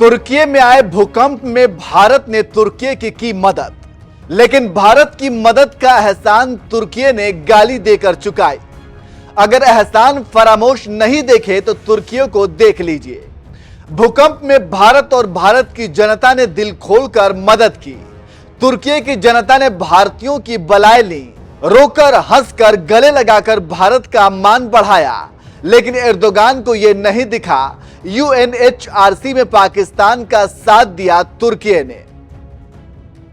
तुर्की में आए भूकंप में भारत ने तुर्की की मदद, लेकिन भारत की मदद का एहसान तुर्की ने गाली देकर चुकाई। अगर एहसान फरामोश नहीं देखे तो तुर्कियों को देख लीजिए। भूकंप में भारत और भारत की जनता ने दिल खोलकर मदद की। तुर्की की जनता ने भारतीयों की बलाई ली, रोकर हंसकर गले लगाकर भारत का मान बढ़ाया। लेकिन एर्दोगान को यह नहीं दिखा, एनएचआरस में पाकिस्तान का साथ दिया तुर्की ने।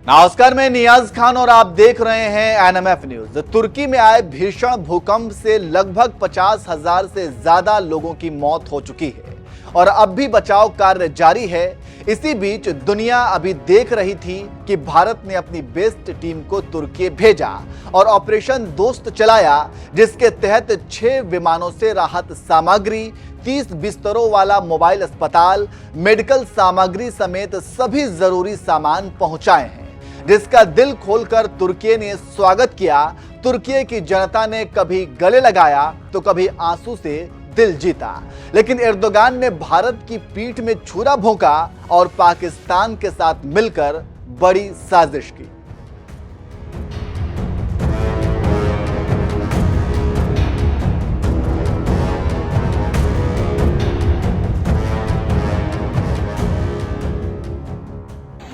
नमस्कार, मैं नियाज खान और आप देख रहे हैं एनएमएफ न्यूज। तुर्की में आए भीषण भूकंप से लगभग 50,000 से ज्यादा लोगों की मौत हो चुकी है और अब भी बचाव कार्य जारी है। इसी बीच दुनिया अभी देख रही थी कि भारत ने अपनी बेस्ट टीम को तुर्की भेजा और ऑपरेशन दोस्त चलाया, जिसके तहत 6 विमानों से राहत सामग्री, 30 बिस्तरों वाला मोबाइल अस्पताल, मेडिकल सामग्री समेत सभी जरूरी सामान पहुंचाए हैं, जिसका दिल खोलकर तुर्की ने स्वागत किया। तुर्की की जनता ने कभी गले लगाया तो कभी आंसू से दिल जीता। लेकिन एर्दोगान ने भारत की पीठ में छुरा भोंका और पाकिस्तान के साथ मिलकर बड़ी साजिश की।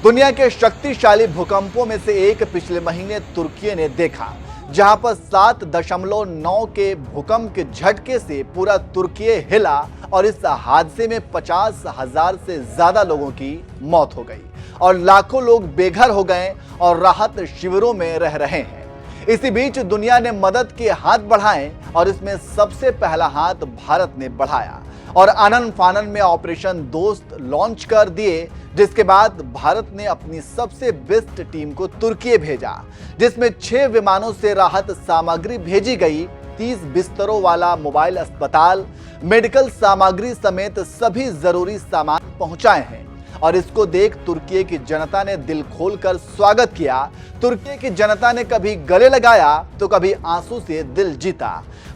दुनिया के शक्तिशाली भूकंपों में से एक पिछले महीने तुर्की ने देखा, जहां पर 7.9 के भूकंप के झटके से पूरा तुर्की हिला और इस हादसे में 50,000 से ज्यादा लोगों की मौत हो गई और लाखों लोग बेघर हो गए और राहत शिविरों में रह रहे हैं। इसी बीच दुनिया ने मदद के हाथ बढ़ाए और इसमें सबसे पहला हाथ भारत ने बढ़ाया और आनन फानन में ऑपरेशन दोस्त लॉन्च कर दिए, जिसके बाद भारत ने अपनी सबसे बेस्ट टीम को तुर्की भेजा, जिसमें 6 विमानों से राहत सामग्री भेजी गई, 30 बिस्तरों वाला मोबाइल अस्पताल, मेडिकल सामग्री समेत सभी जरूरी सामान पहुंचाए हैं। और इसको देख तुर्की की जनता ने दिल खोलकर स्वागत किया। तुर्की की जनता ने कभी गले लगाया तो कभी आंसू से दिल जीता।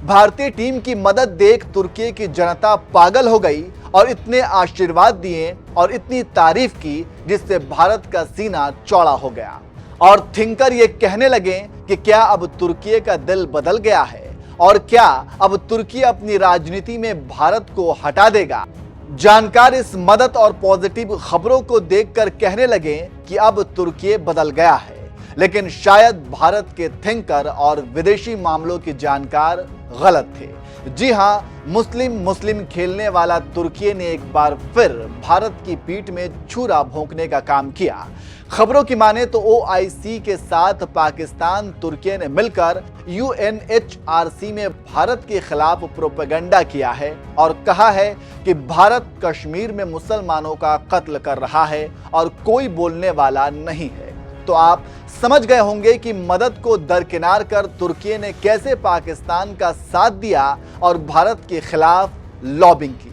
भारतीय टीम की मदद देख तुर्की की जनता पागल हो गई और इतने आशीर्वाद दिए और इतनी तारीफ की, जिससे भारत का सीना चौड़ा हो गया और थिंकर ये कहने लगे कि क्या अब तुर्की का दिल बदल गया है और क्या अब तुर्की अपनी राजनीति में भारत को हटा देगा। जानकार इस मदद और पॉजिटिव खबरों को देखकर कहने लगे कि अब तुर्की बदल गया है। लेकिन शायद भारत के थिंकर और विदेशी मामलों के जानकार गलत थे। जी हां, मुस्लिम खेलने वाला तुर्की ने एक बार फिर भारत की पीठ में छुरा भोंकने का काम किया। खबरों की माने तो ओआईस के साथ पाकिस्तान तुर्की ने मिलकर एनएचआरस में भारत के खिलाफ प्रोपेगेंडा किया है और कहा है कि भारत कश्मीर में मुसलमानों का कत्ल कर रहा है और कोई बोलने वाला नहीं है। तो आप समझ गए होंगे कि मदद को दरकिनार कर तुर्की ने कैसे पाकिस्तान का साथ दिया और भारत के खिलाफ लॉबिंग की।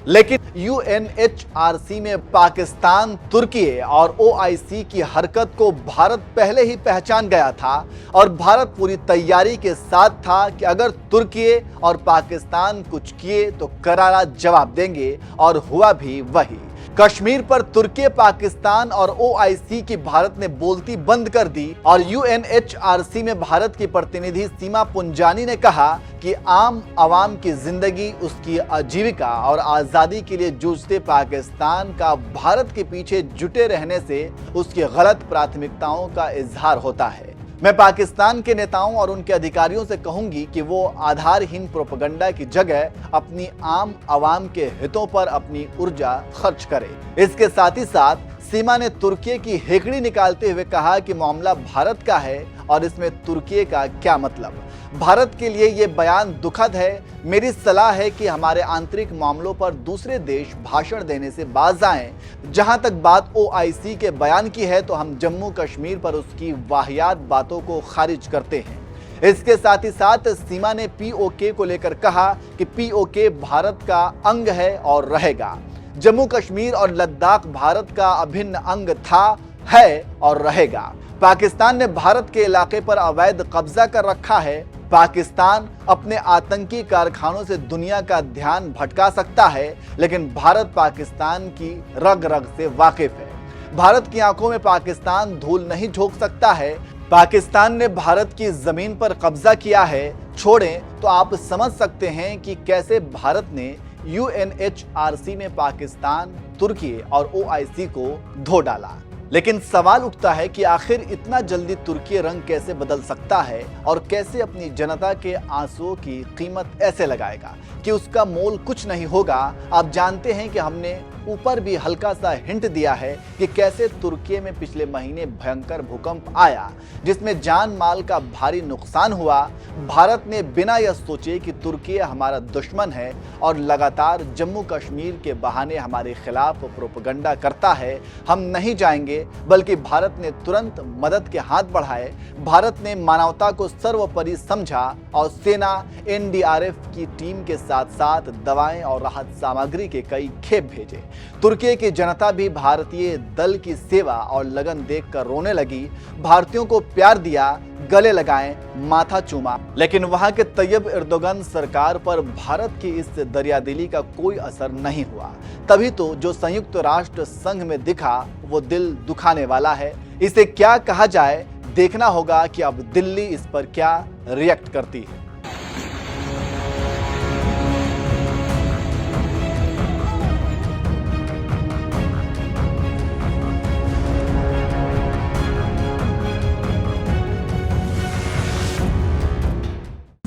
लेकिन एनएचआरस में पाकिस्तान, तुर्की और ओआईस की हरकत को भारत पहले ही पहचान गया था और भारत पूरी तैयारी के साथ था कि अगर तुर्की और पाकिस्तान कुछ किए तो करारा जवाब देंगे, और हुआ भी वही। कश्मीर पर तुर्की, पाकिस्तान और ओआईस की भारत ने बोलती बंद कर दी और एनएचआरस में भारत की प्रतिनिधि सीमा पुंजानी ने कहा कि आम आवाम की जिंदगी, उसकी आजीविका और आजादी के लिए जूझते पाकिस्तान का भारत के पीछे जुटे रहने से उसकी गलत प्राथमिकताओं का इजहार होता है। मैं पाकिस्तान के नेताओं और उनके अधिकारियों से कहूंगी कि वो आधारहीन प्रोपेगेंडा की जगह अपनी आम आवाम के हितों पर अपनी ऊर्जा खर्च करें। इसके साथ ही साथ सीमा ने तुर्की की हेकड़ी निकालते हुए कहा कि मामला भारत का है और इसमें तुर्की का क्या मतलब। भारत के लिए ये बयान दुखद है। मेरी सलाह है कि हमारे आंतरिक मामलों पर दूसरे देश भाषण देने से बाज आएं। जहां तक बात ओआईस के बयान की है तो हम जम्मू कश्मीर पर उसकी वाहियात बातों को खारिज करते हैं। इसके साथ ही साथ सीमा ने पीओके को लेकर कहा कि पीओके भारत का अंग है और रहेगा। जम्मू कश्मीर और लद्दाख भारत का अभिन्न अंग था, है और रहेगा। पाकिस्तान ने भारत के इलाके पर अवैध कब्जा कर रखा है पाकिस्तान अपने आतंकी कारखानों से दुनिया का ध्यान भटका सकता है, लेकिन भारत पाकिस्तान की रग रग से वाकिफ है। भारत की आंखों में पाकिस्तान धूल नहीं झोंक सकता है। पाकिस्तान ने भारत की जमीन पर कब्जा किया है। छोड़ें तो आप समझ सकते हैं कि कैसे भारत ने एनएचआरस में पाकिस्तान, तुर्की और ओआईस को धो डाला। लेकिन सवाल उठता है कि आखिर इतना जल्दी तुर्की रंग कैसे बदल सकता है और कैसे अपनी जनता के आंसुओं की कीमत ऐसे लगाएगा कि उसका मोल कुछ नहीं होगा। आप जानते हैं कि हमने ऊपर भी हल्का सा हिंट दिया है कि कैसे तुर्की में पिछले महीने भयंकर भूकंप आया, जिसमें जान माल का भारी नुकसान हुआ। भारत ने बिना यह सोचे कि तुर्की हमारा दुश्मन है और लगातार जम्मू कश्मीर के बहाने हमारे खिलाफ प्रोपेगेंडा करता है, हम नहीं जाएंगे, बल्कि भारत ने तुरंत मदद के हाथ बढ़ाए। भारत ने मानवता को सर्वोपरि समझा और सेना, एनडीआरएफ की टीम के साथ साथ दवाएं और राहत सामग्री के कई खेप भेजे। तुर्की की जनता भी भारतीय दल की सेवा और लगन देखकर रोने लगी। भारतीयों को प्यार दिया, गले लगाए, माथा चूमा। लेकिन वहां के तैयब एर्दोगन सरकार पर भारत की इस दरियादिली का कोई असर नहीं हुआ। तभी तो जो संयुक्त राष्ट्र संघ में दिखा वो दिल दुखाने वाला है। इसे क्या कहा जाए, देखना होगा कि अब दिल्ली इस पर क्या रिएक्ट करती है।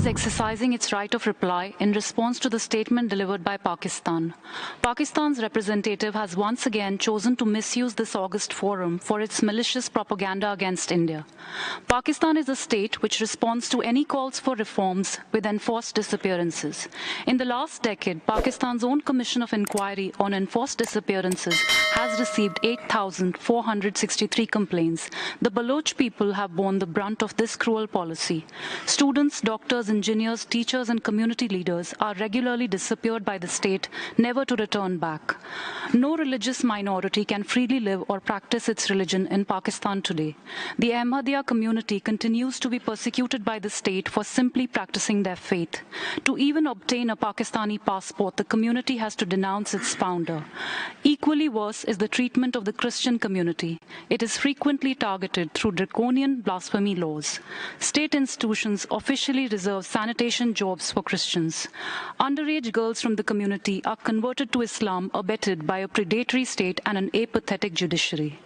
Exercising its right of reply in response to the statement delivered by Pakistan. Pakistan's representative has once again chosen to misuse this August forum for its malicious propaganda against India. Pakistan is a state which responds to any calls for reforms with enforced disappearances. In the last decade, Pakistan's own Commission of Inquiry on Enforced Disappearances has received 8,463 complaints. The Baloch people have borne the brunt of this cruel policy. Students, doctors, engineers, teachers and community leaders are regularly disappeared by the state, never to return back. No religious minority can freely live or practice its religion in Pakistan today. The Ahmadiyya community continues to be persecuted by the state for simply practicing their faith. To even obtain a Pakistani passport, the community has to denounce its founder. Equally worse is the treatment of the Christian community. It is frequently targeted through draconian blasphemy laws. State institutions officially reserve sanitation jobs for Christians. Underage girls from the community are converted to Islam abetted by a predatory state and an apathetic judiciary.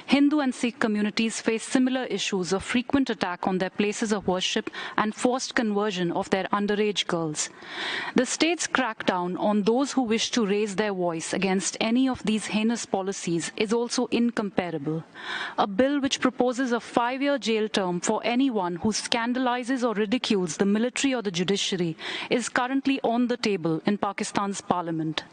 Hindu and Sikh communities face similar issues of frequent attack on their places of worship and forced conversion of their underage girls. The state's crackdown on those who wish to raise their voice against any of these heinous policies is also incomparable. A bill which proposes a 5-year jail term for anyone who scandalizes or ridicules the military or the judiciary is currently on the table in Pakistan's parliament.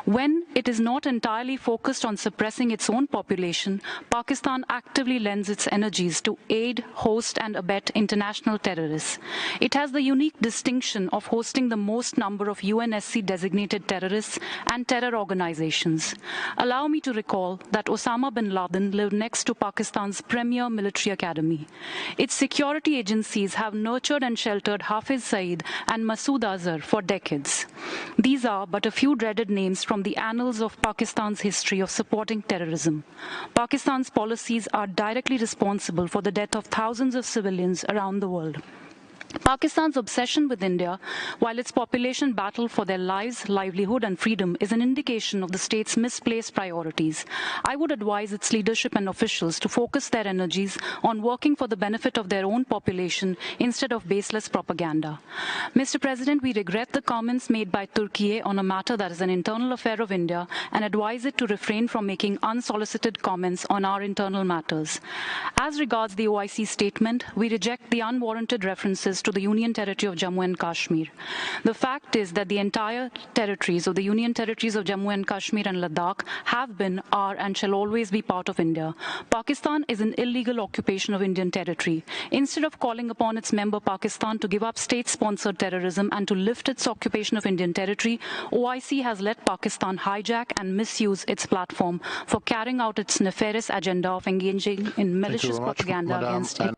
When it is not entirely focused on suppressing its own population, Pakistan actively lends its energies to aid, host and abet international terrorists. It has the unique distinction of hosting the most number of UNSC designated terrorists and terror organizations. Allow me to recall that Osama bin Laden lived next to Pakistan's premier military academy. Its security agencies have nurtured and sheltered Hafiz Saeed and Masood Azhar for decades. These are but a few dreaded names from the annals of Pakistan's history of supporting terrorism. Pakistan's policies are directly responsible for the death of thousands of civilians around the world. Pakistan's obsession with India, while its population battle for their lives, livelihood and freedom, is an indication of the state's misplaced priorities. I would advise its leadership and officials to focus their energies on working for the benefit of their own population instead of baseless propaganda. Mr. President, we regret the comments made by Turkey on a matter that is an internal affair of India and advise it to refrain from making unsolicited comments on our internal matters. As regards the OIC statement, we reject the unwarranted references to the Union Territory of Jammu and Kashmir. The fact is that the entire territories of the Union Territories of Jammu and Kashmir and Ladakh have been, are and shall always be part of India. Pakistan is an illegal occupation of Indian territory. Instead of calling upon its member Pakistan to give up state-sponsored terrorism and to lift its occupation of Indian territory, OIC has let Pakistan hijack and misuse its platform for carrying out its nefarious agenda of engaging in malicious propaganda against it.